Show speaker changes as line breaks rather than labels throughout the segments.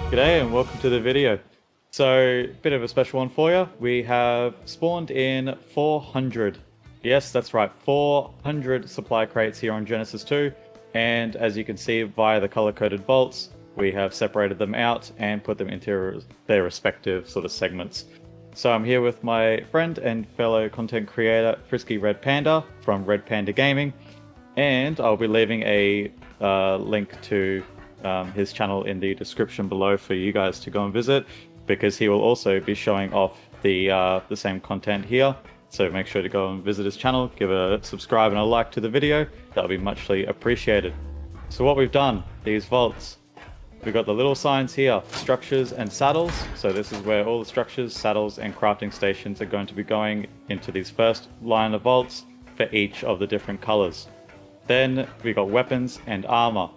G'day and welcome to the video. So, bit of a special one for you. We have spawned in 400. Yes, that's right, 400 supply crates here on Genesis 2. And as you can see via the color-coded vaults, we have separated them out and put them into their respective sort of segments. So I'm here with my friend and fellow content creator, Frisky Red Panda from Red Panda Gaming. And I'll be leaving a link to his channel in the description below for you guys to go and visit, because he will also be showing off the same content here. So make sure to go and visit his channel, give a subscribe and a like to the video. That'll be muchly appreciated. So what we've done, these vaults, we've got the little signs here, structures and saddles. So this is where all the structures, saddles and crafting stations are going to be going into these first line of vaults for each of the different colors. Then we got weapons and armor.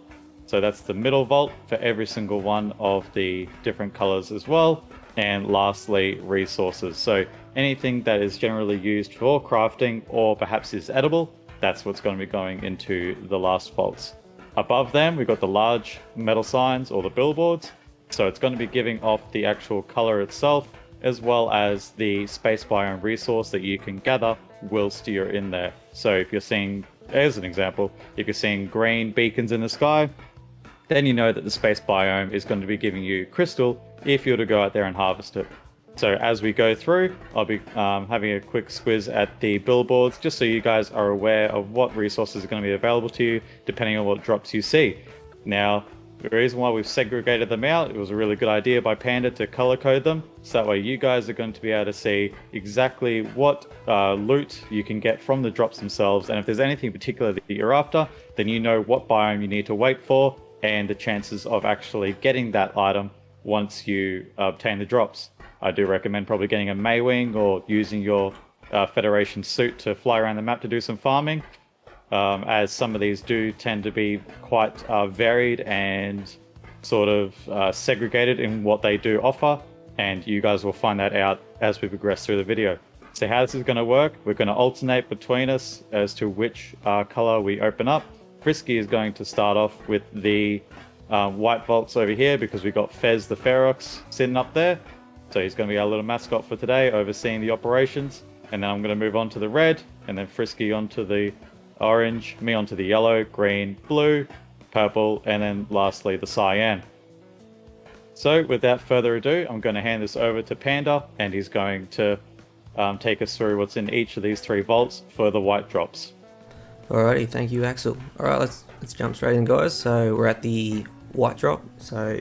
So that's the middle vault for every single one of the different colors as well. And lastly, resources. So anything that is generally used for crafting or perhaps is edible, that's what's going to be going into the last vaults. Above them, we've got the large metal signs or the billboards. So it's going to be giving off the actual color itself, as well as the space biome resource that you can gather whilst you're in there. So if you're seeing, as an example, if you're seeing green beacons in the sky, then you know that the space biome is going to be giving you crystal if you were to go out there and harvest it. So as we go through, I'll be having a quick squiz at the billboards, just so you guys are aware of what resources are going to be available to you, depending on what drops you see. Now, the reason why we've segregated them out, it was a really good idea by Panda to color code them, so that way you guys are going to be able to see exactly what loot you can get from the drops themselves, and if there's anything particular that you're after, then you know what biome you need to wait for, and the chances of actually getting that item once you obtain the drops. I do recommend probably getting a Maywing or using your Federation suit to fly around the map to do some farming, as some of these do tend to be quite varied and sort of segregated in what they do offer, and you guys will find that out as we progress through the video. So how this is going to work, we're going to alternate between us as to which color we open up. Frisky is going to start off with the white vaults over here, because we've got Fez the Ferox sitting up there. So he's going to be our little mascot for today, overseeing the operations. And then I'm going to move on to the red, and then Frisky onto the orange, me onto the yellow, green, blue, purple, and then lastly the cyan. So without further ado, I'm going to hand this over to Panda, and he's going to take us through what's in each of these three vaults for the white drops.
Alrighty, thank you, Axel. Alright, let's jump straight in, guys. So we're at the white drop. So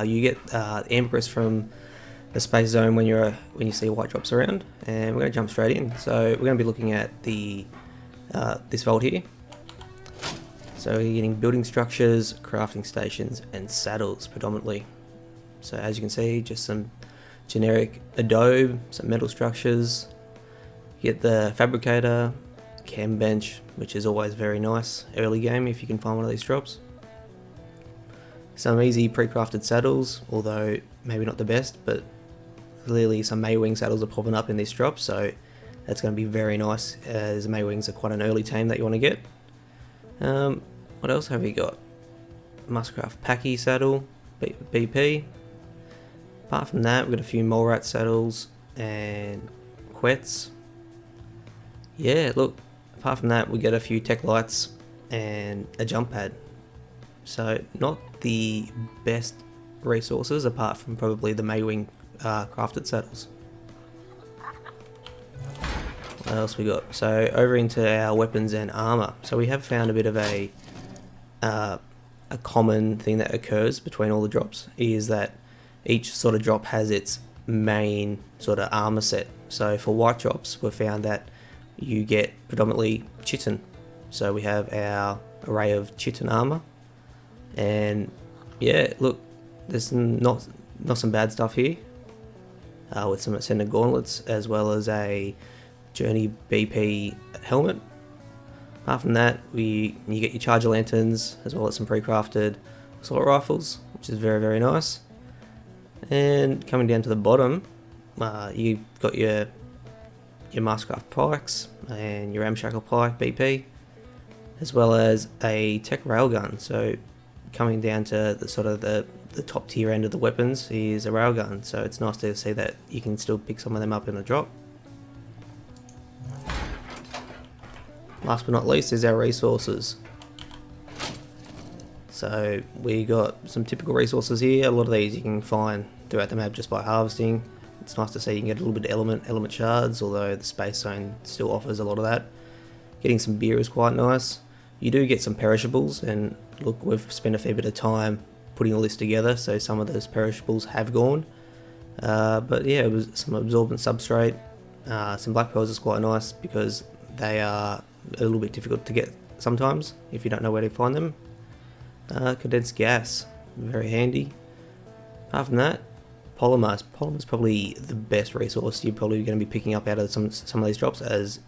you get ambergris from the space zone when you see white drops around, and we're going to jump straight in. So we're going to be looking at the this vault here. So you're getting building structures, crafting stations, and saddles predominantly. So as you can see, just some generic adobe, some metal structures. You get the fabricator, chem bench, which is always very nice early game if you can find one of these drops. Some easy pre-crafted saddles, although maybe not the best, but clearly some Maywing saddles are popping up in these drops, so that's going to be very nice, as Maywings are quite an early tame that you want to get. What else have we got? Muscraft Packy saddle, BP. Apart from that, we've got a few Mole Rat saddles and Quets. Yeah, look, apart from that, we get a few tech lights and a jump pad. So not the best resources, apart from probably the Maywing crafted saddles. What else we got? So over into our weapons and armor. So we have found a bit of a common thing that occurs between all the drops, is that each sort of drop has its main sort of armor set. So for white drops, we've found that you get predominantly chitin. So we have our array of chitin armor, and yeah, look, there's not some bad stuff here, with some ascendant gauntlets as well as a Journey BP helmet. Apart from that, you get your charger lanterns as well as some pre-crafted assault rifles, which is very, very nice. And coming down to the bottom, you've got your Mastercraft pikes and your Ramshackle pike BP, as well as a tech railgun. So coming down to the sort of the top tier end of the weapons is a railgun. So it's nice to see that you can still pick some of them up in the drop. Last but not least is our resources. So we got some typical resources here. A lot of these you can find throughout the map just by harvesting. It's nice to see you can get a little bit of element shards, although the space zone still offers a lot of that. Getting some beer is quite nice. You do get some perishables, and look, we've spent a fair bit of time putting all this together, so some of those perishables have gone. But yeah, it was some absorbent substrate. Some black pearls is quite nice because they are a little bit difficult to get sometimes if you don't know where to find them. Condensed gas, very handy. Apart from that, polymers. Polymer's probably the best resource you're probably going to be picking up out of some of these drops, as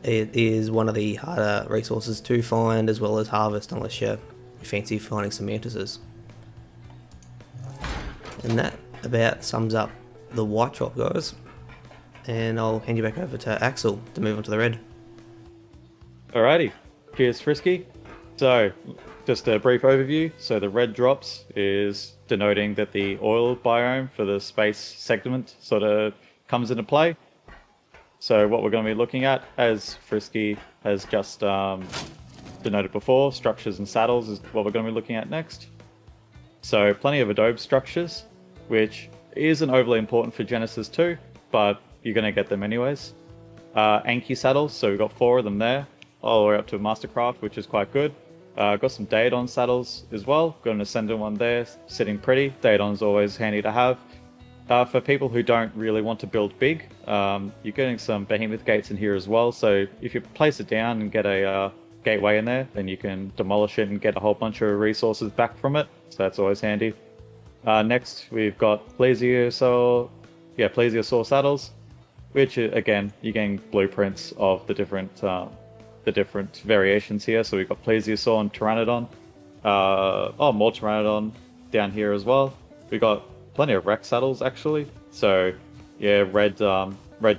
it is one of the harder resources to find as well as harvest unless you fancy finding some mantises. And that about sums up the white drop, guys. And I'll hand you back over to Axel to move on to the red.
Alrighty, cheers Frisky. So, just a brief overview. So the red drops is denoting that the oil biome for the space segment sort of comes into play. So what we're going to be looking at, as Frisky has just denoted before, structures and saddles is what we're going to be looking at next. So plenty of adobe structures, which isn't overly important for Genesis 2, but you're going to get them anyways. Anki saddles, so we've got 4 of them there, all the way up to a Mastercraft, which is quite good. Got some Daedon saddles as well. Got an Ascendant one there, sitting pretty. Daedon's always handy to have. For people who don't really want to build big, you're getting some Behemoth gates in here as well. So if you place it down and get a gateway in there, then you can demolish it and get a whole bunch of resources back from it. So that's always handy. Next, we've got Plesiosaur saddles, which again, you're getting blueprints of the different variations here. So we've got Plesiosaur and Pteranodon. More Pteranodon down here as well. We got plenty of Rex saddles actually. So yeah, red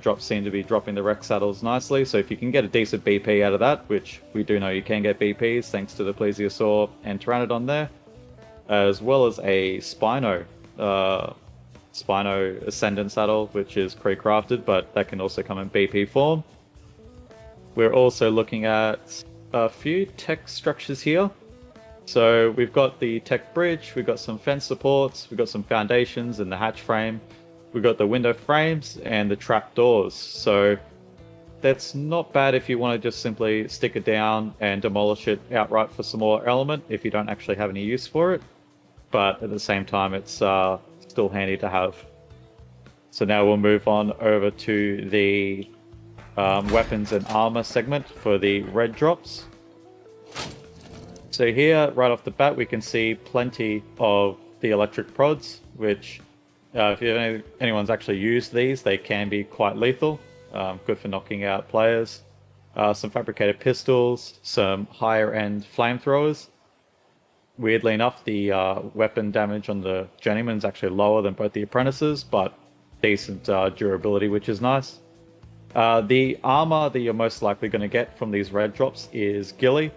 drops seem to be dropping the Rex saddles nicely. So if you can get a decent BP out of that, which we do know you can get BPs thanks to the Plesiosaur and Pteranodon there, as well as a Spino Ascendant saddle, which is pre-crafted, but that can also come in BP form. We're also looking at a few tech structures here. So we've got the tech bridge, we've got some fence supports, we've got some foundations and the hatch frame, we've got the window frames and the trap doors. So that's not bad if you want to just simply stick it down and demolish it outright for some more element if you don't actually have any use for it. But at the same time, it's still handy to have. So now we'll move on over to the weapons and armor segment for the red drops. So here, right off the bat, we can see plenty of the electric prods, which if anyone's actually used these, they can be quite lethal. Good for knocking out players. Some fabricated pistols, some higher end flamethrowers. Weirdly enough, the weapon damage on the Journeyman is actually lower than both the Apprentices, but decent durability, which is nice. The armor that you're most likely going to get from these red drops is Ghillie.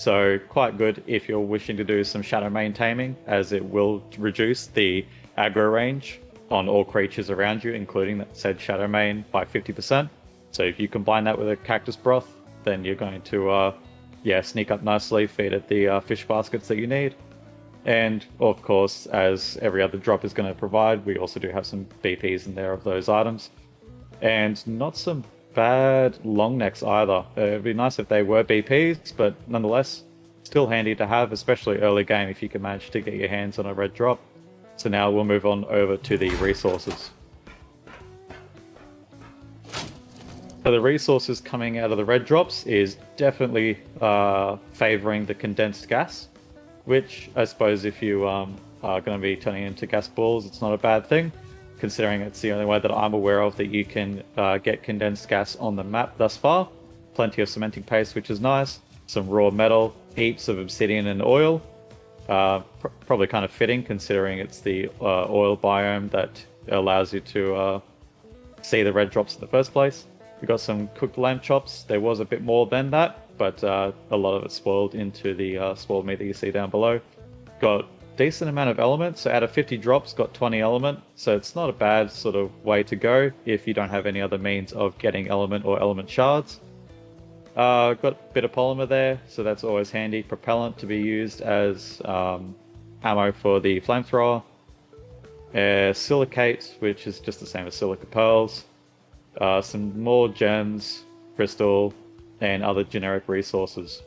So quite good if you're wishing to do some Shadowmane taming, as it will reduce the aggro range on all creatures around you, including that said Shadowmane, by 50%. So if you combine that with a Cactus Broth, then you're going to sneak up nicely, feed it the fish baskets that you need. And of course, as every other drop is going to provide, we also do have some BPs in there of those items. And not some bad long necks either. It'd be nice if they were BPs, but nonetheless, still handy to have, especially early game if you can manage to get your hands on a red drop. So now we'll move on over to the resources. So the resources coming out of the red drops is definitely favoring the condensed gas, which I suppose if you are going to be turning into gas balls, it's not a bad thing, considering it's the only way that I'm aware of that you can get condensed gas on the map thus far. Plenty of cementing paste, which is nice. Some raw metal, heaps of obsidian and oil. Probably kind of fitting, considering it's the oil biome that allows you to see the red drops in the first place. We got some cooked lamb chops. There was a bit more than that, but a lot of it spoiled into the spoiled meat that you see down below. Got decent amount of elements, so out of 50 drops, got 20 element, so it's not a bad sort of way to go if you don't have any other means of getting element or element shards. Got a bit of polymer there, so that's always handy. Propellant to be used as ammo for the flamethrower. Silicate, which is just the same as silica pearls. Some more gems, crystal, and other generic resources.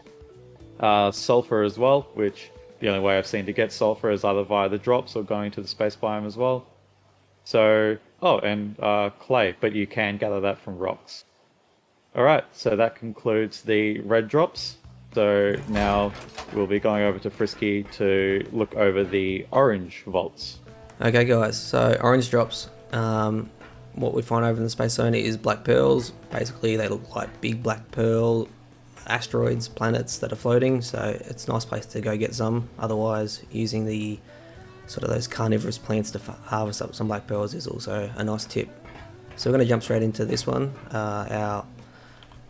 Sulfur as well, which the only way I've seen to get sulfur is either via the drops or going to the space biome as well. So, oh, and clay, but you can gather that from rocks. Alright, so that concludes the red drops. So now we'll be going over to Frisky to look over the orange vaults.
Okay guys, so orange drops. What we find over in the space zone is black pearls. Basically they look like big black pearl asteroids, planets that are floating, so it's a nice place to go get some. Otherwise, using the sort of those carnivorous plants to harvest up some black pearls is also a nice tip. So we're going to jump straight into this one, our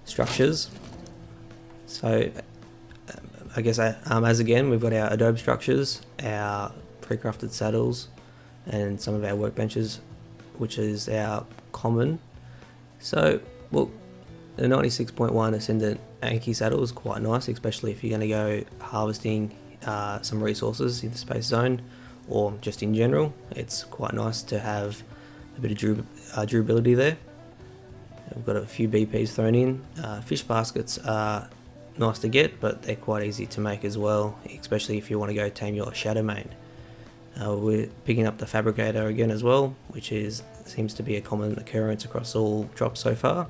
structures. So I guess as again, we've got our adobe structures, our pre-crafted saddles, and some of our workbenches, which is our common. So, well, the 96.1 Ascendant Anki saddle is quite nice, especially if you're going to go harvesting some resources in the space zone, or just in general. It's quite nice to have a bit of durability there. We've got a few BPs thrown in. Fish baskets are nice to get, but they're quite easy to make as well, especially if you want to go tame your Shadowmane. We're picking up the Fabricator again as well, which seems to be a common occurrence across all drops so far.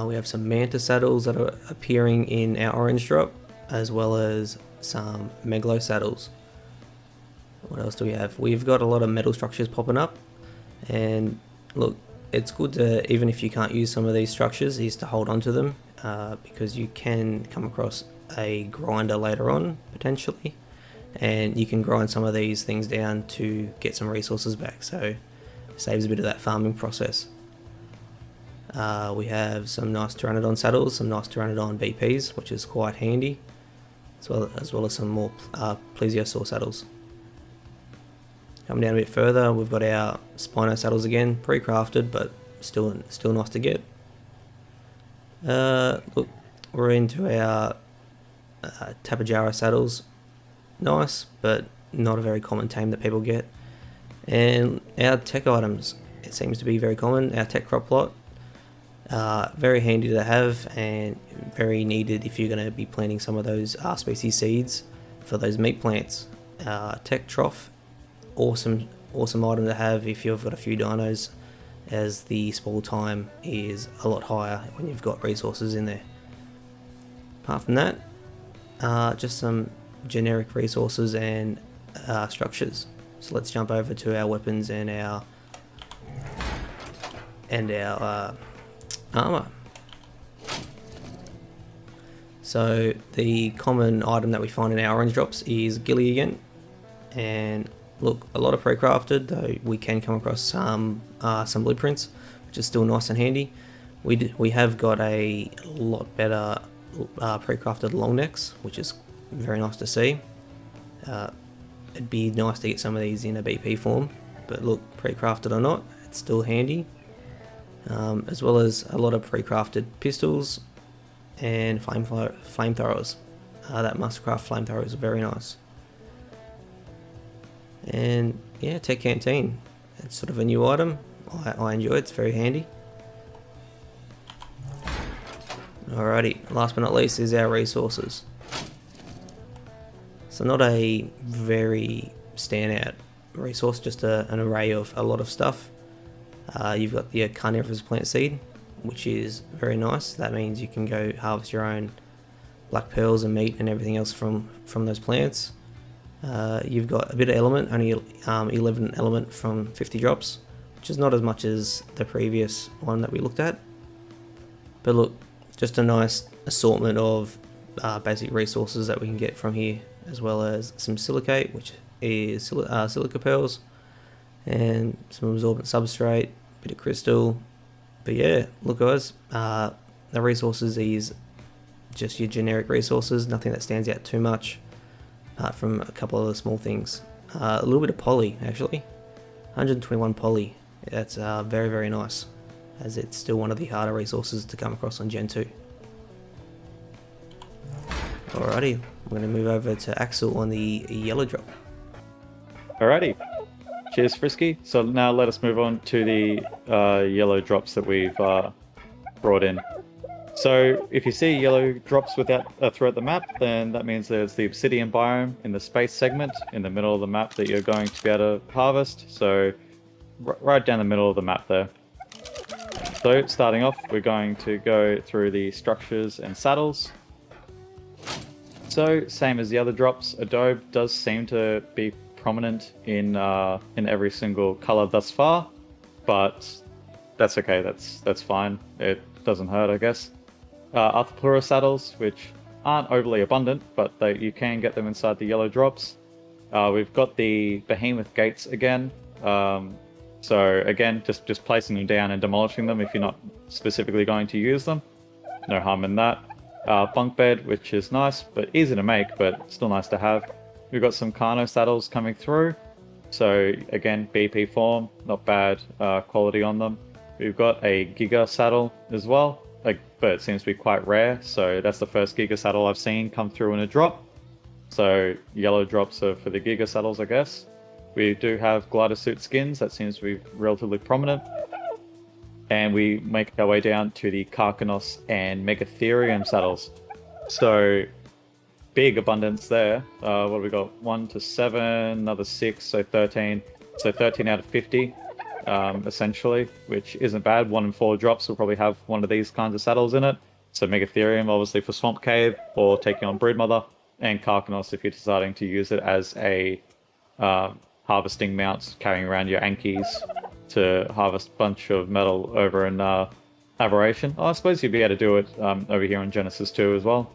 We have some Manta saddles that are appearing in our orange drop, as well as some Megalo saddles. What else do we have? We've got a lot of metal structures popping up, and look, it's good to, even if you can't use some of these structures, is to hold on to them, because you can come across a grinder later on, potentially, and you can grind some of these things down to get some resources back, so it saves a bit of that farming process. We have some nice Pteranodon saddles, some nice Pteranodon BPs, which is quite handy, as well as some more Plesiosaur saddles. Coming down a bit further, we've got our Spino saddles again, pre-crafted, but still nice to get. Look, we're into our Tapejara saddles. Nice, but not a very common tame that people get. And our tech items, it seems to be very common. Our tech crop plot, very handy to have and very needed if you're going to be planting some of those R-species seeds for those meat plants. Tech trough, awesome item to have if you've got a few dinos, as the spawn time is a lot higher when you've got resources in there. Apart from that, just some generic resources and structures. So let's jump over to our weapons and our armor. So the common item that we find in our orange drops is Ghillie again, and look, a lot of pre-crafted, though we can come across some blueprints, which is still nice and handy. We have got a lot better pre-crafted long necks, which is very nice to see. It'd be nice to get some of these in a BP form, but look, pre-crafted or not, it's still handy. As well as a lot of pre-crafted pistols and flamethrowers. That Mastercraft flamethrower is very nice. And yeah, Tech Canteen, it's sort of a new item. I enjoy it, it's very handy. Alrighty, last but not least is our resources. So not a very standout resource, just an array of a lot of stuff. You've got the carnivorous plant seed, which is very nice. That means you can go harvest your own black pearls and meat and everything else from those plants. You've got a bit of element, only 11 element from 50 drops, which is not as much as the previous one that we looked at. But look, just a nice assortment of basic resources that we can get from here, as well as some silicate, which is silica pearls, and some absorbent substrate, bit of crystal. But yeah, look guys, The resources is just your generic resources, nothing that stands out too much, apart from a couple of the small things. A little bit of poly, actually. 121 poly. That's very, very nice, as it's still one of the harder resources to come across on Gen 2. Alrighty, I'm going to move over to Axel on the yellow drop.
Alrighty. Cheers, Frisky. So now let us move on to the yellow drops that we've brought in. So if you see yellow drops throughout the map, then that means there's the obsidian biome in the space segment in the middle of the map that you're going to be able to harvest. So right down the middle of the map there. So starting off, we're going to go through the structures and saddles. So same as the other drops, adobe does seem to be prominent in every single color thus far, but that's okay. That's fine. It doesn't hurt, I guess. Arthropleura saddles, which aren't overly abundant, but you can get them inside the yellow drops. We've got the behemoth gates again. So again, just placing them down and demolishing them if you're not specifically going to use them. No harm in that. Bunk bed, which is nice, but easy to make, but still nice to have. We've got some Carno saddles coming through. So again, BP form, not bad quality on them. We've got a Giga saddle as well, but it seems to be quite rare. So that's the first Giga saddle I've seen come through in a drop. So yellow drops are for the Giga saddles, I guess. We do have glider suit skins, that seems to be relatively prominent. And we make our way down to the Karkanos and Megatherium saddles. So big abundance there. What have we got? 1 to 7, another 6, so 13. So 13 out of 50, essentially, which isn't bad. 1 in 4 drops will probably have one of these kinds of saddles in it. So Megatherium, obviously, for Swamp Cave or taking on Broodmother, and Karkanos if you're deciding to use it as a harvesting mount, carrying around your Ankies to harvest a bunch of metal over in Aberration. I suppose you'd be able to do it over here on Genesis 2 as well.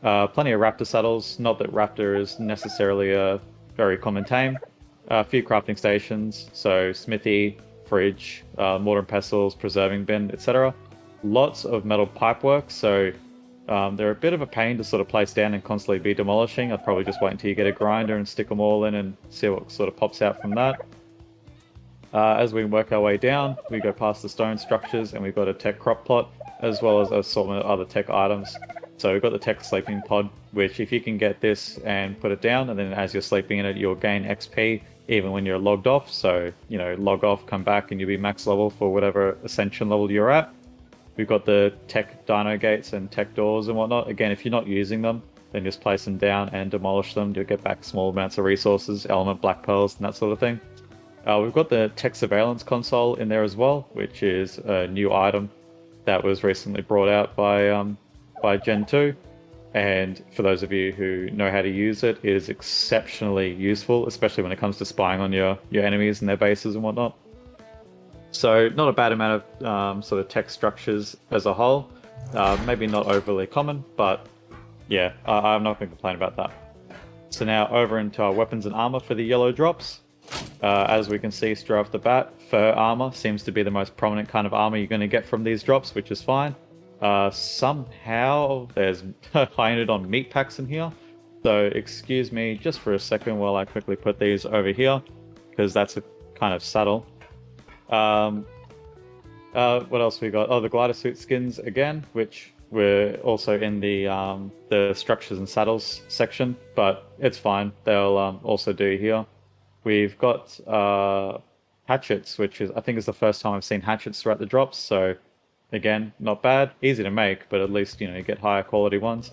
Plenty of Raptor saddles. Not that Raptor is necessarily a very common tame. A few crafting stations, so smithy, fridge, mortar and pestles, preserving bin, etc. Lots of metal pipework, so they're a bit of a pain to sort of place down and constantly be demolishing. I'd probably just wait until you get a grinder and stick them all in and see what sort of pops out from that. As we work our way down, we go past the stone structures and we've got a tech crop plot, as well as a assortment of other tech items. So we've got the tech sleeping pod, which if you can get this and put it down, and then as you're sleeping in it, you'll gain XP even when you're logged off. So, log off, come back, and you'll be max level for whatever ascension level you're at. We've got the tech dino gates and tech doors and whatnot. Again, if you're not using them, then just place them down and demolish them. You'll get back small amounts of resources, element black pearls, and that sort of thing. We've got the tech surveillance console in there as well, which is a new item that was recently brought out by Gen 2. And for those of you who know how to use it, it is exceptionally useful, especially when it comes to spying on your enemies and their bases and whatnot. So not a bad amount of sort of tech structures as a whole. Maybe not overly common, but yeah, I'm not going to complain about that. So now over into our weapons and armor for the yellow drops. As we can see straight off the bat, fur armor seems to be the most prominent kind of armor you're going to get from these drops, which is fine. Somehow there's high-ended on meat packs in here. So excuse me just for a second while I quickly put these over here, because that's a kind of saddle. What else we got? Oh, the glider suit skins again, which were also in the structures and saddles section, but it's fine. They'll also do here. We've got hatchets, which I think is the first time I've seen hatchets throughout the drops. So again, not bad, easy to make, but at least you get higher quality ones.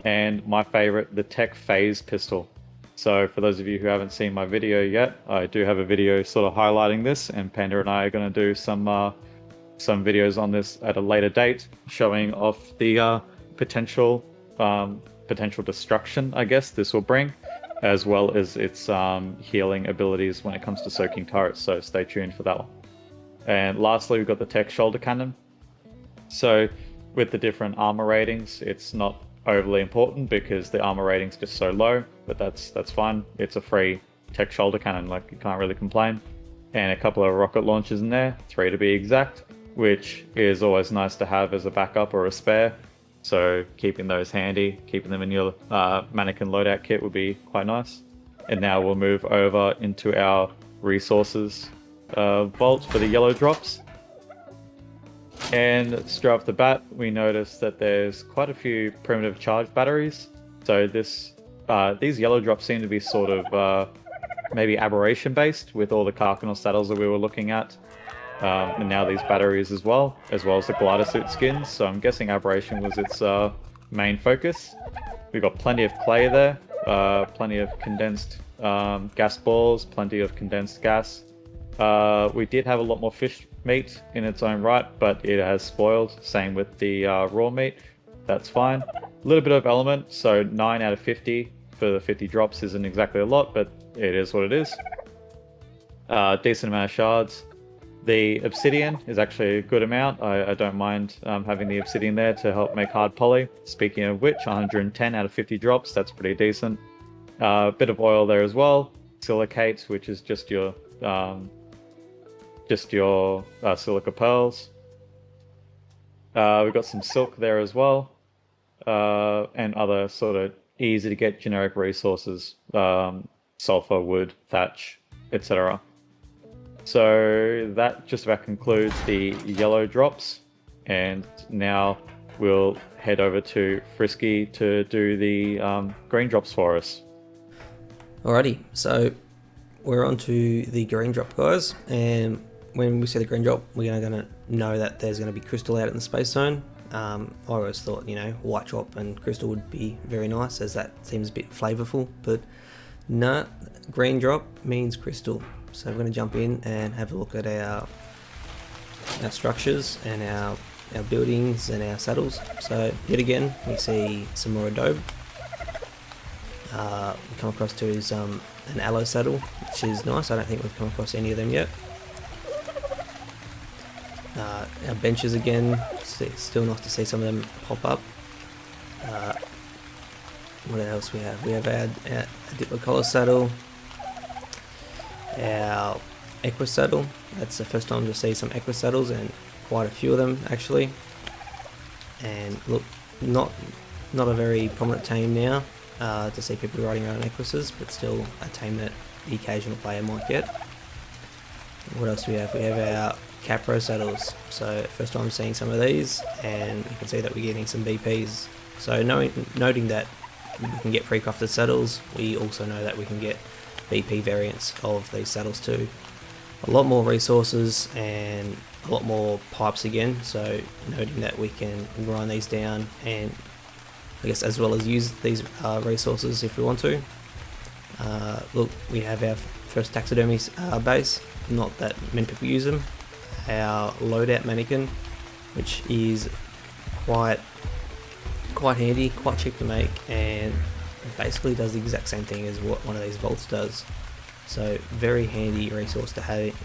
And my favorite, the Tech Phase pistol. So for those of you who haven't seen my video yet, I do have a video sort of highlighting this, and Panda and I are going to do some videos on this at a later date, showing off the potential destruction, I guess, this will bring, as well as its healing abilities when it comes to soaking turrets, so stay tuned for that one. And lastly, we've got the Tech Shoulder Cannon. So with the different armor ratings, it's not overly important because the armor rating's just so low, but that's fine. It's a free Tech Shoulder Cannon, like you can't really complain. And a couple of rocket launchers in there, 3 to be exact. which is always nice to have as a backup or a spare. So keeping those handy, keeping them in your mannequin loadout kit would be quite nice. And now we'll move over into our resources vault for the yellow drops. And straight off the bat, we notice that there's quite a few primitive charge batteries. So these yellow drops seem to be sort of maybe aberration based with all the Karkanos saddles that we were looking at. And now these batteries as well as the glider suit skins. So I'm guessing aberration was its main focus. We've got plenty of clay there, plenty of condensed gas balls, plenty of condensed gas. We did have a lot more fish meat in its own right, but it has spoiled. Same with the raw meat. That's fine. A little bit of element, so 9 out of 50 for the 50 drops isn't exactly a lot, but it is what it is. Decent amount of shards. The obsidian is actually a good amount. I don't mind having the obsidian there to help make hard poly. Speaking of which, 110 out of 50 drops, that's pretty decent. Bit of oil there as well. Silicate, which is just your silica pearls. We've got some silk there as well, and other sort of easy to get generic resources, sulfur, wood, thatch, etc. So that just about concludes the yellow drops, and now we'll head over to Frisky to do the green drops for us.
Alrighty, so we're on to the green drop, guys, and when we see the green drop, we're going to know that there's going to be crystal out in the space zone. I always thought, white drop and crystal would be very nice, as that seems a bit flavorful, but nah, green drop means crystal. So we're going to jump in and have a look at our structures and our buildings and our saddles. So yet again, we see some more adobe. We come across to an aloe saddle, which is nice. I don't think we've come across any of them yet. Our benches again, still nice to see some of them pop up. What else we have? We have our Diplocolor saddle, our Equus saddle. That's the first time to see some Equus saddles, and quite a few of them actually. And look, not a very prominent tame now to see people riding around Equises, but still a tame that the occasional player might get. What else do we have? We have our Capro saddles. So first time seeing some of these, and you can see that we're getting some BPs. So noting that we can get pre-crafted saddles, we also know that we can get BP variants of these saddles too. A lot more resources and a lot more pipes again, so noting that we can grind these down and I guess as well as use these resources if we want to. Look, we have our first taxidermy base, not that many people use them. Our loadout mannequin, which is quite handy, quite cheap to make, and basically does the exact same thing as what one of these vaults does. So very handy resource to have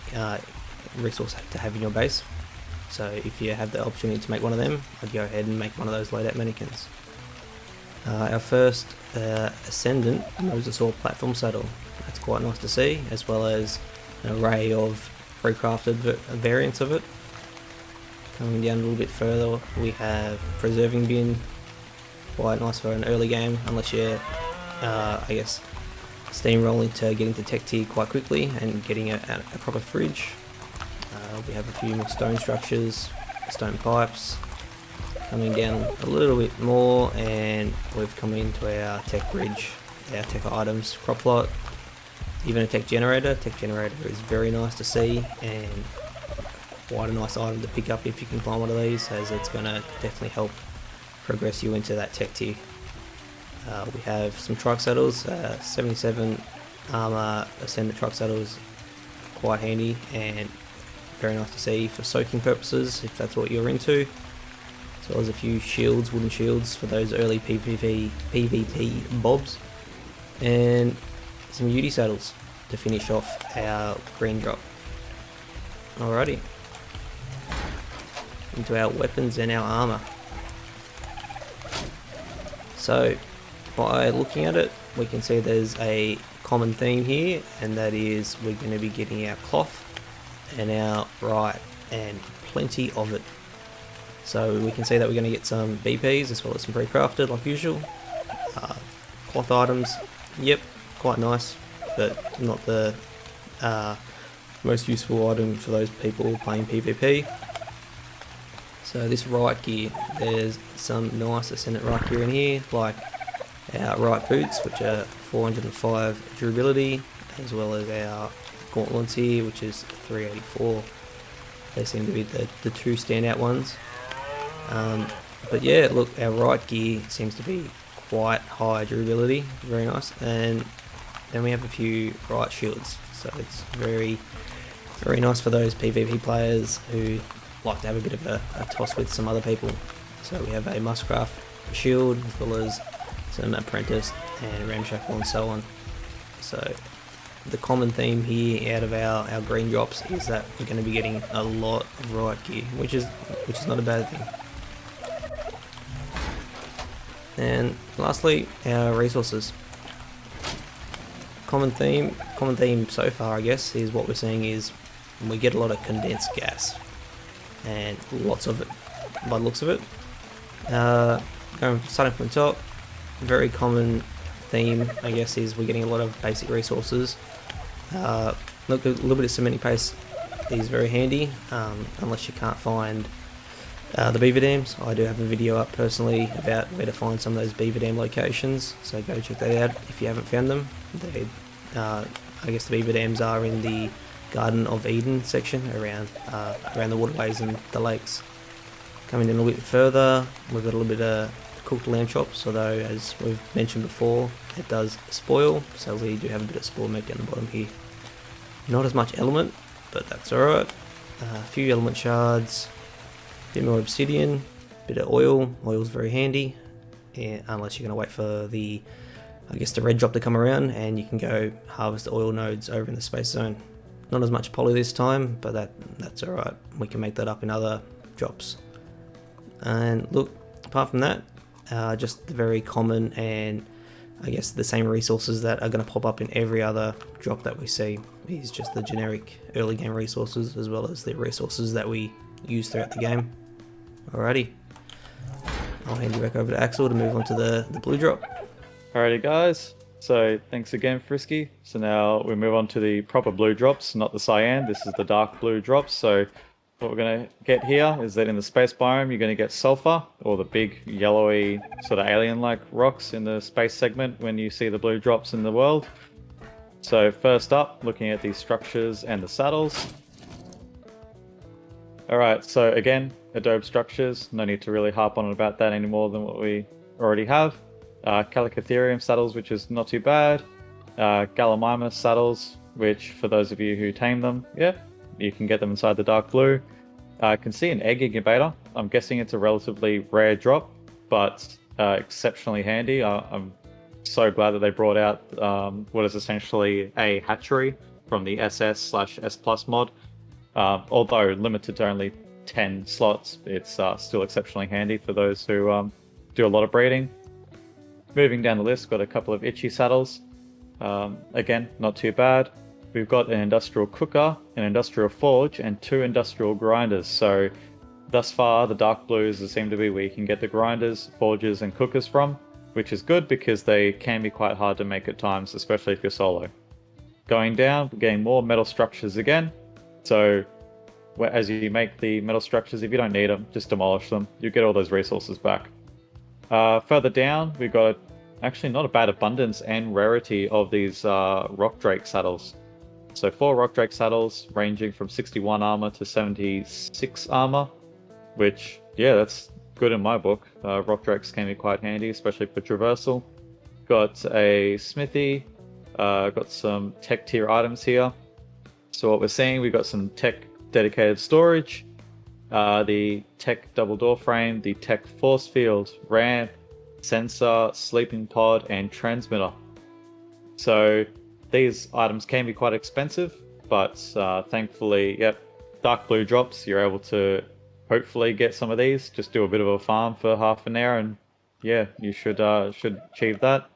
in your base. So if you have the opportunity to make one of them, I'd go ahead and make one of those loadout mannequins. Our first Ascendant Mosasaur platform saddle. That's quite nice to see, as well as an array of pre-crafted variants of it. Coming down a little bit further, we have Preserving Bin. Quite nice for an early game, unless you're, I guess, steamrolling to get into tech tier quite quickly and getting a proper fridge. We have a few more stone structures, stone pipes. Coming down a little bit more, and we've come into our tech bridge, our tech items, crop plot, even a tech generator. Tech generator is very nice to see, and quite a nice item to pick up if you can find one of these, as it's going to definitely help progress you into that tech tier. We have some trike saddles, 77 armor Ascendant trike saddles, quite handy and very nice to see for soaking purposes if that's what you're into. As well as a few shields, wooden shields for those early PvP bobs, and some Udi saddles to finish off our green drop. Alrighty, into our weapons and our armor. So by looking at it, we can see there's a common theme here, and that is we're going to be getting our cloth and our bright and plenty of it. So we can see that we're going to get some BPs as well as some pre-crafted like usual. Cloth items, yep, quite nice, but not the most useful item for those people playing PvP. So this riot gear, there's some nice Ascendant riot gear in here, like our riot boots, which are 405 durability, as well as our gauntlets here, which is 384. They seem to be the two standout ones. But yeah, look, our riot gear seems to be quite high durability, very nice, and then we have a few riot shields, so it's very nice for those PvP players who like to have a bit of a toss with some other people. So we have a Muscraft shield as well as some Apprentice and Ramshackle and so on. So the common theme here out of our green drops is that we're going to be getting a lot of riot gear, which is not a bad thing. And lastly, our resources. Common theme so far, I guess, is what we're seeing is we get a lot of condensed gas, and lots of it, by the looks of it. Starting from the top, very common theme, I guess, is we're getting a lot of basic resources. Look, a little bit of cementing paste is very handy, unless you can't find the beaver dams. I do have a video up personally about where to find some of those beaver dam locations, so go check that out if you haven't found them. I guess the beaver dams are in the Garden of Eden section around the waterways and the lakes. Coming in a little bit further, we've got a little bit of cooked lamb chops, although as we've mentioned before, it does spoil, so we do have a bit of spoil meat down the bottom here. Not as much element, but that's alright. A few element shards, a bit more obsidian, a bit of oil. Oil's very handy, unless you're going to wait for the red drop to come around, and you can go harvest the oil nodes over in the space zone. Not as much poly this time, but that's alright. We can make that up in other drops. And look, apart from that, just the very common and I guess the same resources that are going to pop up in every other drop that we see is just the generic early game resources, as well as the resources that we use throughout the game. Alrighty, I'll hand you back over to Axel to move on to the blue drop.
Alrighty guys, so thanks again Frisky. So now we move on to the proper blue drops, not the cyan, this is the dark blue drops. So what we're going to get here is that in the space biome you're going to get sulfur, or the big yellowy sort of alien-like rocks in the space segment when you see the blue drops in the world. So first up, looking at these structures and the saddles. Alright, so again, Adobe structures, no need to really harp on about that any more than what we already have. Calicotherium saddles, which is not too bad. Gallimimus saddles, which for those of you who tame them, yeah, you can get them inside the dark blue. I can see an egg incubator. I'm guessing it's a relatively rare drop, but exceptionally handy. I'm so glad that they brought out what is essentially a hatchery from the SS/S+ mod. Although limited to only 10 slots, it's still exceptionally handy for those who do a lot of breeding. Moving down the list, got a couple of itchy saddles. Again, not too bad. We've got an industrial cooker, an industrial forge, and 2 industrial grinders. So thus far, the dark blues seem to be where you can get the grinders, forges, and cookers from, which is good because they can be quite hard to make at times, especially if you're solo. Going down, we're getting more metal structures again. So as you make the metal structures, if you don't need them, just demolish them. You get all those resources back. Further down, we've got actually not a bad abundance and rarity of these Rock Drake saddles. So 4 Rock Drake saddles ranging from 61 armor to 76 armor, which, yeah, that's good in my book. Rock Drakes can be quite handy, especially for traversal. Got a smithy, got some tech tier items here. So what we're seeing, we've got some tech dedicated storage, the tech double door frame, the tech force field, ramp, sensor, sleeping pod, and transmitter. So these items can be quite expensive, but thankfully, yep, dark blue drops, you're able to hopefully get some of these. Just do a bit of a farm for half an hour and yeah, you should achieve that.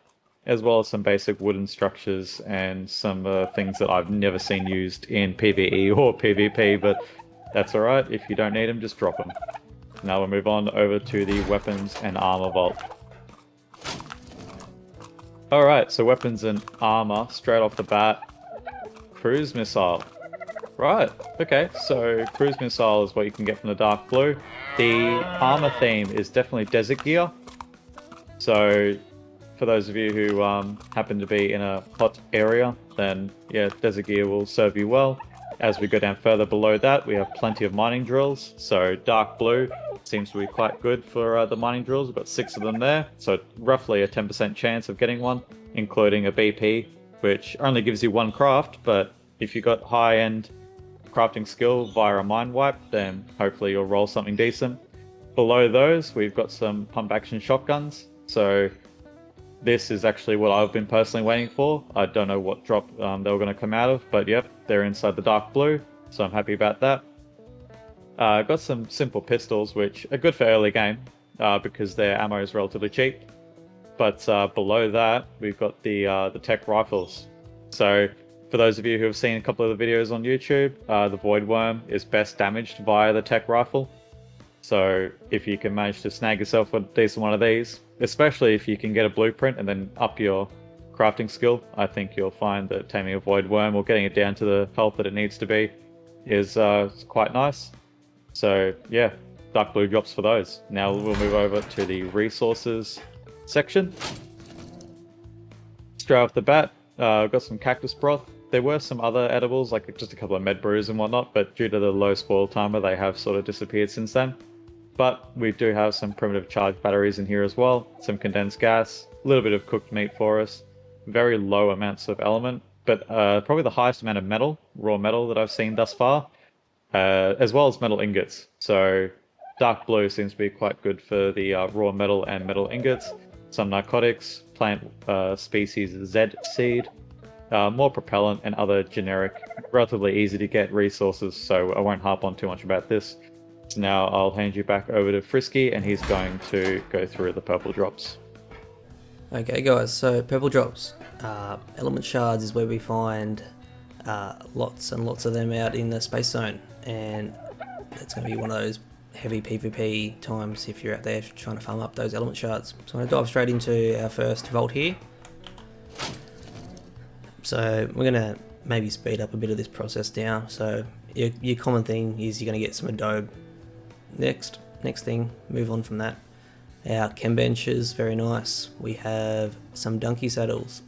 As well as some basic wooden structures and some things that I've never seen used in PvE or PvP, but That's alright, if you don't need them, just drop them. Now we'll move on over to the weapons and armor vault. Alright, so weapons and armor, straight off the bat. Cruise missile. Right, okay, so cruise missile is what you can get from the Dark Blue. The armor theme is definitely desert gear. So, for those of you who happen to be in a hot area, then yeah, desert gear will serve you well. As we go down further below that, we have plenty of mining drills. So Dark Blue seems to be quite good for the mining drills. We've got 6 of them there, so roughly a 10% chance of getting one, including a BP, which only gives you 1 craft, but if you've got high-end crafting skill via a mine wipe, then hopefully you'll roll something decent. Below those, we've got some pump action shotguns. So this is actually what I've been personally waiting for. I don't know what drop they were going to come out of, but yep, they're inside the Dark Blue, so I'm happy about that. I've got some simple pistols, which are good for early game, because their ammo is relatively cheap. But below that, we've got the tech rifles. So for those of you who have seen a couple of the videos on YouTube, the Void Worm is best damaged via the tech rifle. So if you can manage to snag yourself a decent one of these, especially if you can get a blueprint and then up your crafting skill, I think you'll find that taming a Void Worm or getting it down to the health that it needs to be is quite nice. So yeah, Dark Blue drops for those. Now we'll move over to the resources section. Straight off the bat, I've got some cactus broth. There were some other edibles, like just a couple of med brews and whatnot, but due to the low spoil timer, they have sort of disappeared since then. But we do have some primitive charge batteries in here as well, some condensed gas, a little bit of cooked meat for us, very low amounts of element, but probably the highest amount of metal, raw metal that I've seen thus far, as well as metal ingots. So Dark Blue seems to be quite good for the raw metal and metal ingots, some narcotics, plant species Z seed, more propellant and other generic, relatively easy to get resources, so I won't harp on too much about this. So now I'll hand you back over to Frisky and he's going to go through the purple drops.
Okay guys, so purple drops. Element shards is where we find lots and lots of them out in the space zone, and it's going to be one of those heavy PvP times if you're out there trying to farm up those element shards. So I'm going to dive straight into our first vault here. So we're going to maybe speed up a bit of this process down. So your common thing is you're going to get some adobe. Next thing, move on from that. Our chem benches, very nice. We have some donkey saddles.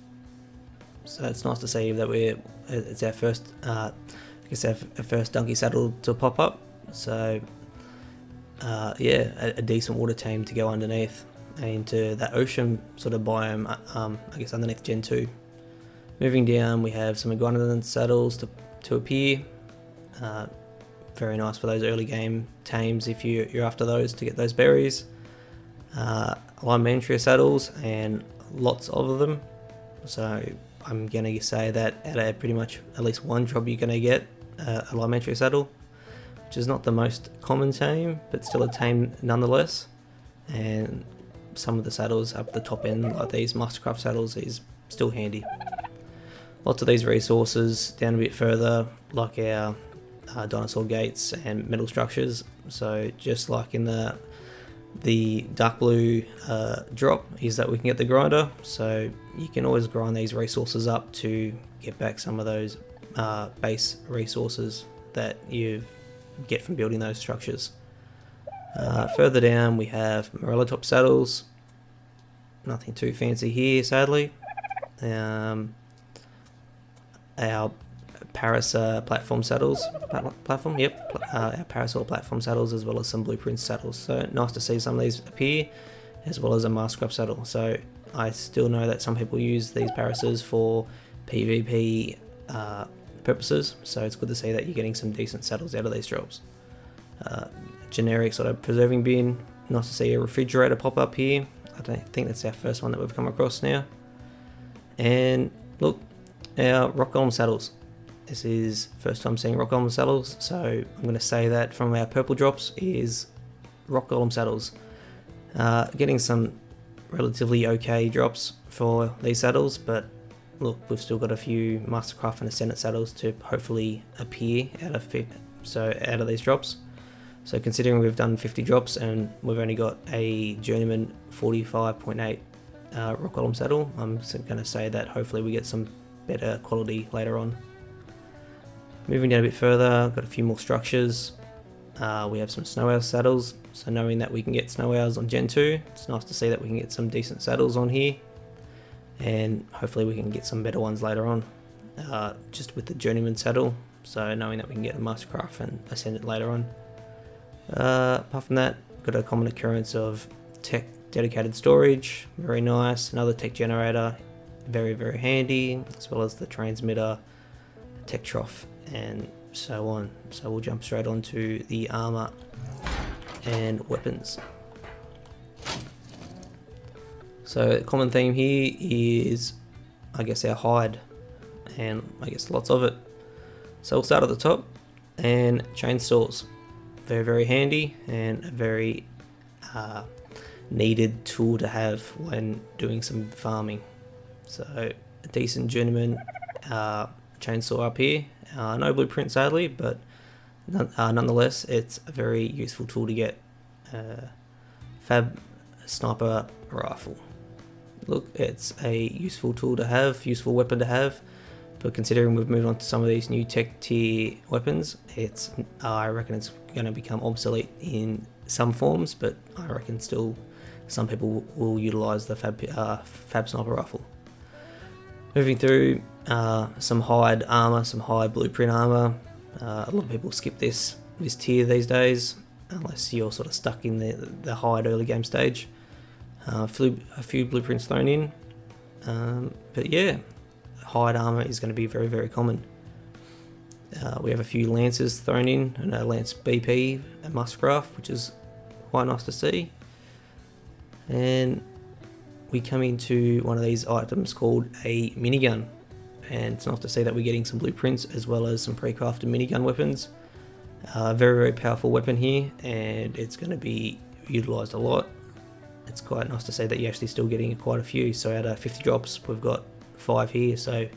So it's nice to see that it's our first, our first donkey saddle to pop up. So yeah, a decent water team to go underneath into that ocean sort of biome. I guess underneath Gen 2. Moving down, we have some iguanodon saddles to appear. Very nice for those early game tames if you're after those to get those berries. Lymantria saddles, and lots of them. So I'm gonna say that out of pretty much at least one drop you're gonna get a Lymantria saddle, which is not the most common tame, but still a tame nonetheless. And some of the saddles up the top end, like these Mastercraft saddles, is still handy. Lots of these resources down a bit further, like our dinosaur gates and metal structures. So just like in the Dark Blue drop, is that we can get the grinder. So you can always grind these resources up to get back some of those base resources that you get from building those structures. Further down we have Morellotop saddles. Nothing too fancy here, sadly. Our Paris platform saddles, our Parasaur platform saddles, as well as some Blueprint saddles. So nice to see some of these appear, as well as a Mastercraft saddle. So I still know that some people use these Parasaurs for PvP purposes, so it's good to see that you're getting some decent saddles out of these drops. Generic sort of preserving bin. Nice to see a refrigerator pop up here. I don't think that's our first one that we've come across now. And look, our rock golem saddles. This is first time seeing rock golem saddles, so I'm going to say that from our purple drops is rock golem saddles. Getting some relatively okay drops for these saddles, but look, we've still got a few Mastercraft and Ascendant saddles to hopefully appear out of so out of these drops. So considering we've done 50 drops and we've only got a Journeyman 45.8 rock column saddle, I'm going to say that hopefully we get some better quality later on. Moving down a bit further, got a few more structures. We have some snow owl saddles, so knowing that we can get snow owls on Gen 2, it's nice to see that we can get some decent saddles on here, and hopefully we can get some better ones later on, just with the Journeyman saddle, so knowing that we can get a Mastercraft and Ascendant later on. Apart from that, got a common occurrence of tech dedicated storage, very nice, another tech generator, very very handy, as well as the transmitter, tech trough, and so on. So we'll jump straight onto the armor and weapons. So a common theme here is, I guess, our hide, and I guess lots of it. So we'll start at the top, and chainsaws, very very handy and a very needed tool to have when doing some farming. So a decent Journeyman chainsaw up here, no blueprint sadly, but nonetheless it's a very useful tool to get. Fab sniper rifle, look, it's a useful tool to have, useful weapon to have, but considering we've moved on to some of these new tech tier weapons, it's I reckon it's going to become obsolete in some forms, but I reckon still some people will utilize the Fab sniper rifle. Moving through, some hide armor, some hide blueprint armor. A lot of people skip this tier these days, unless you're sort of stuck in the hide early game stage. A few blueprints thrown in, but yeah, hide armor is going to be very very common. We have a few lances thrown in, and a lance BP, a Mastercraft, which is quite nice to see. And we come into one of these items called a minigun, and it's nice to see that we're getting some blueprints as well as some pre-crafted minigun weapons. Very very powerful weapon here, and it's going to be utilized a lot. It's quite nice to see that you're actually still getting quite a few. So out of 50 drops, we've got 5 here, so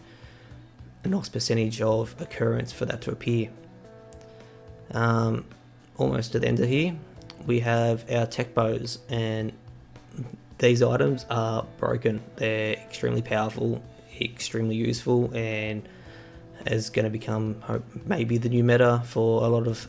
a nice percentage of occurrence for that to appear. Almost to the end of here, we have our tech bows, and these items are broken. They're extremely powerful, extremely useful, and is going to become maybe the new meta for a lot of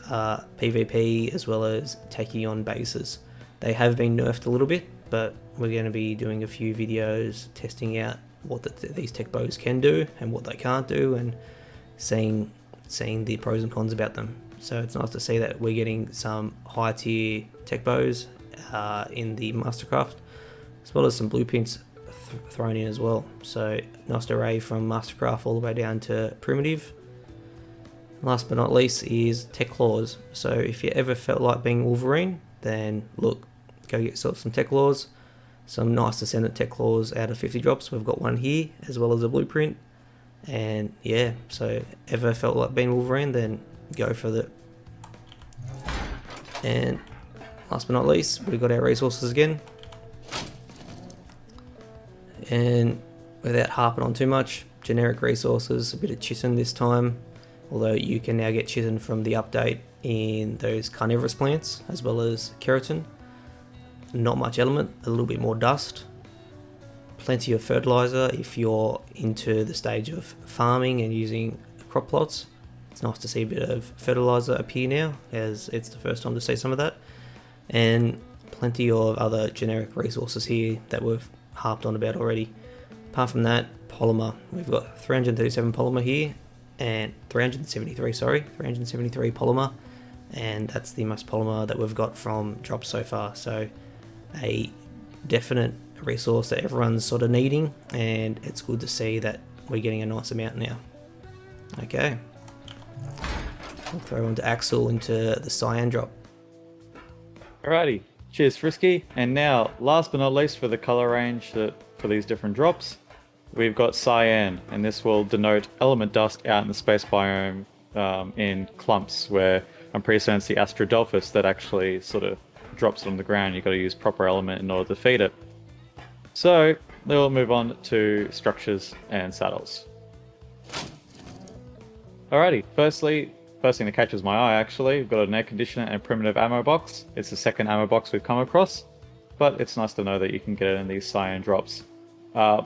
PvP as well as taking on bases. They have been nerfed a little bit, but we're going to be doing a few videos testing out what these tech bows can do and what they can't do, and seeing the pros and cons about them. So it's nice to see that we're getting some high tier tech bows in the Mastercraft, as well as some blueprints thrown in as well. So nice array from Mastercraft all the way down to primitive. Last but not least is tech claws. So if you ever felt like being Wolverine, then look, go get yourself some tech claws. Some nice Ascendant tech claws out of 50 drops. We've got one here as well as a blueprint. And yeah, so ever felt like being Wolverine, then go for it. And last but not least, we've got our resources again. And without harping on too much, generic resources, a bit of chitin this time, although you can now get chitin from the update in those carnivorous plants as well as keratin. Not much element, a little bit more dust, plenty of fertilizer if you're into the stage of farming and using crop plots. It's nice to see a bit of fertilizer appear now, as it's the first time to see some of that, and plenty of other generic resources here that we've harped on about already. Apart from that, polymer, we've got 337 polymer here, and 373 polymer, and that's the most polymer that we've got from drops so far. So a definite resource that everyone's sort of needing, and it's good to see that we're getting a nice amount now. Okay, we'll throw on to Axel into the cyan drop.
Alrighty, cheers Frisky. And now, last but not least, for the color range for these different drops, we've got cyan, and this will denote element dust out in the space biome in clumps, where I'm pretty certain it's the Astradelphus that actually sort of drops it on the ground. You've got to use proper element in order to feed it. So we'll move on to structures and saddles. Alrighty, firstly, first thing that catches my eye, actually, we've got an air conditioner and a primitive ammo box. It's the second ammo box we've come across, but it's nice to know that you can get it in these cyan drops.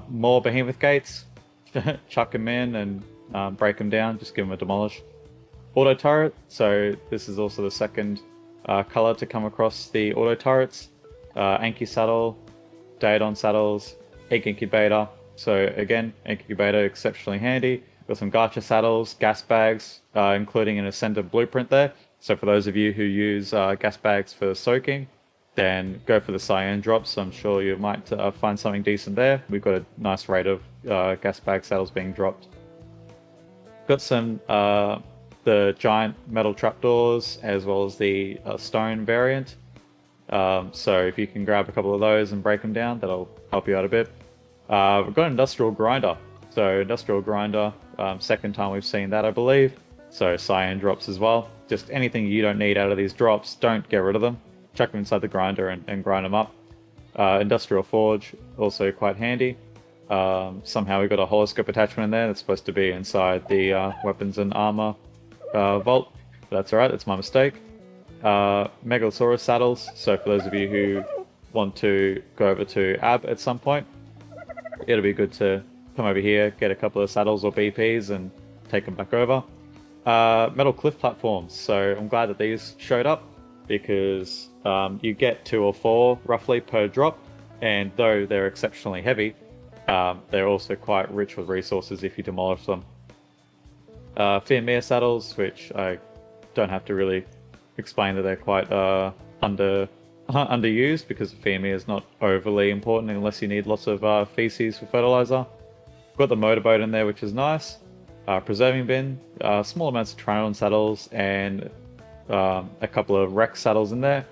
More behemoth gates, chuck them in and break them down, just give them a demolish. Auto turret, so this is also the second color to come across the auto turrets. Anki saddle, Daedon saddles, egg incubator. So again, egg incubator exceptionally handy. Got some gacha saddles, gas bags, including an Ascender blueprint there. So for those of you who use gas bags for soaking, then go for the cyan drops. I'm sure you might find something decent there. We've got a nice rate of gas bag saddles being dropped. Got some the giant metal trapdoors as well as the stone variant. So if you can grab a couple of those and break them down, that'll help you out a bit. We've got industrial grinder. So industrial grinder, second time we've seen that, I believe. So cyan drops as well. Just anything you don't need out of these drops, don't get rid of them. Chuck them inside the grinder and grind them up. Industrial forge, also quite handy. Somehow we got a holoscope attachment in there that's supposed to be inside the weapons and armor vault. That's alright, that's my mistake. Megalosaurus saddles, so for those of you who want to go over to AB at some point, it'll be good to come over here, get a couple of saddles or BPs and take them back over. Metal cliff platforms, so I'm glad that these showed up because you get 2 or 4 roughly per drop, and though they're exceptionally heavy, they're also quite rich with resources if you demolish them. Fiamir saddles, which I don't have to really explain that they're quite underused because Fiamir is not overly important unless you need lots of feces for fertilizer. Got the motorboat in there, which is nice. Preserving bin, small amounts of Triton saddles, and a couple of Rex saddles in there.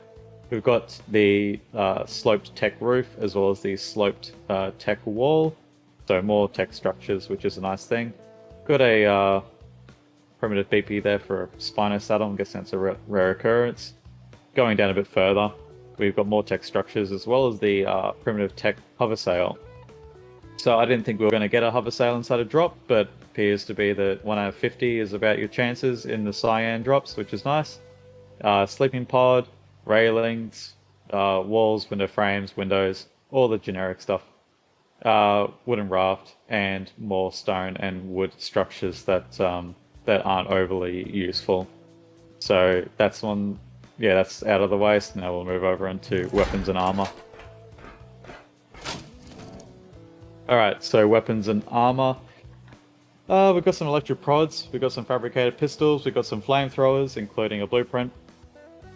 We've got the sloped tech roof as well as the sloped tech wall, so more tech structures, which is a nice thing. Got a primitive BP there for a Spino saddle. I'm guessing that's a rare occurrence. Going down a bit further, we've got more tech structures as well as the primitive tech hover sail. So I didn't think we were going to get a hover sail inside a drop, but appears to be that 1 out of 50 is about your chances in the cyan drops, which is nice. Sleeping pod, railings, walls, window frames, windows, all the generic stuff. Wooden raft, and more stone and wood structures that aren't overly useful. So that's one, yeah, that's out of the way. So now we'll move over into weapons and armor. Alright, so weapons and armor. We've got some electric prods, we've got some fabricated pistols, we've got some flamethrowers, including a blueprint.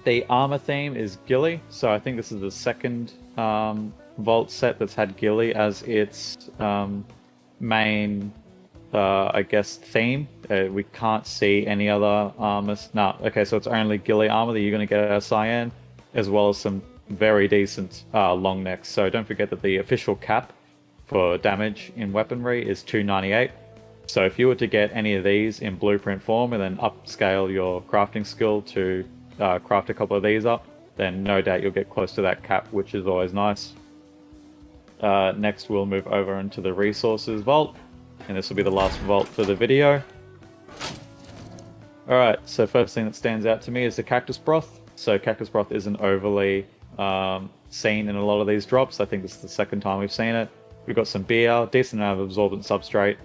The armor theme is ghillie, so I think this is the second vault set that's had ghillie as its main, I guess, theme. We can't see any other armors. No, okay, so it's only ghillie armor that you're going to get out of cyan, as well as some very decent long necks. So don't forget that the official cap for damage in weaponry is 298. So if you were to get any of these in blueprint form and then upscale your crafting skill to craft a couple of these up, then no doubt you'll get close to that cap, which is always nice. Next we'll move over into the resources vault, and this will be the last vault for the video. Alright, so first thing that stands out to me is the cactus broth. So cactus broth isn't overly seen in a lot of these drops. I think this is the second time we've seen it. We've got some beer, decent amount of absorbent substrate,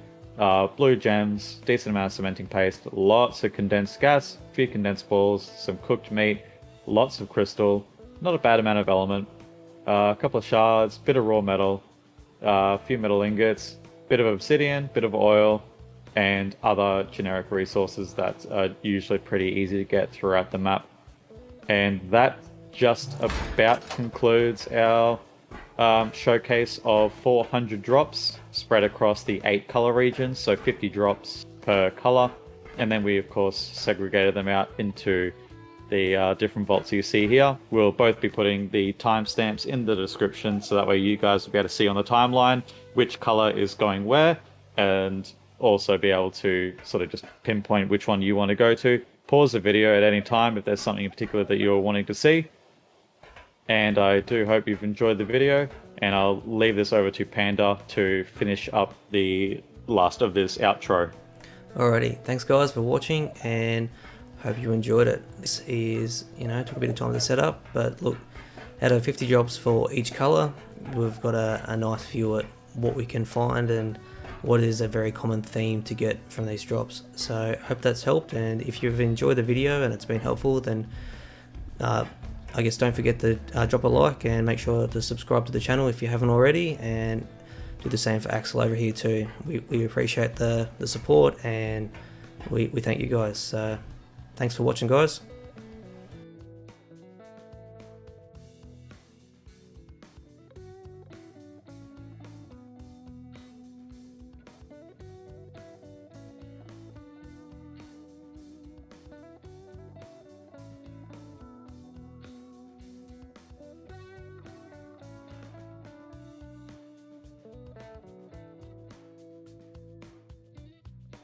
blue gems, decent amount of cementing paste, lots of condensed gas, a few condensed balls, some cooked meat, lots of crystal, not a bad amount of element, a couple of shards, bit of raw metal, a few metal ingots, bit of obsidian, bit of oil, and other generic resources that are usually pretty easy to get throughout the map. And that just about concludes our showcase of 400 drops spread across the 8 color regions, so 50 drops per color. And then we of course segregated them out into the different vaults you see here. We'll both be putting the timestamps in the description, so that way you guys will be able to see on the timeline which color is going where, and also be able to sort of just pinpoint which one you want to go to. Pause the video at any time if there's something in particular that you're wanting to see. And I do hope you've enjoyed the video, and I'll leave this over to Panda to finish up the last of this outro.
Alrighty, thanks guys for watching, and Hope you enjoyed it. This is, took a bit of time to set up, but look, out of 50 jobs for each colour, we've got a nice view at what we can find and what is a very common theme to get from these drops. So hope that's helped, and if you've enjoyed the video and it's been helpful, then I guess don't forget to drop a like and make sure to subscribe to the channel if you haven't already, and do the same for Axel over here too. We appreciate the support, and we thank you guys. So thanks for watching, guys.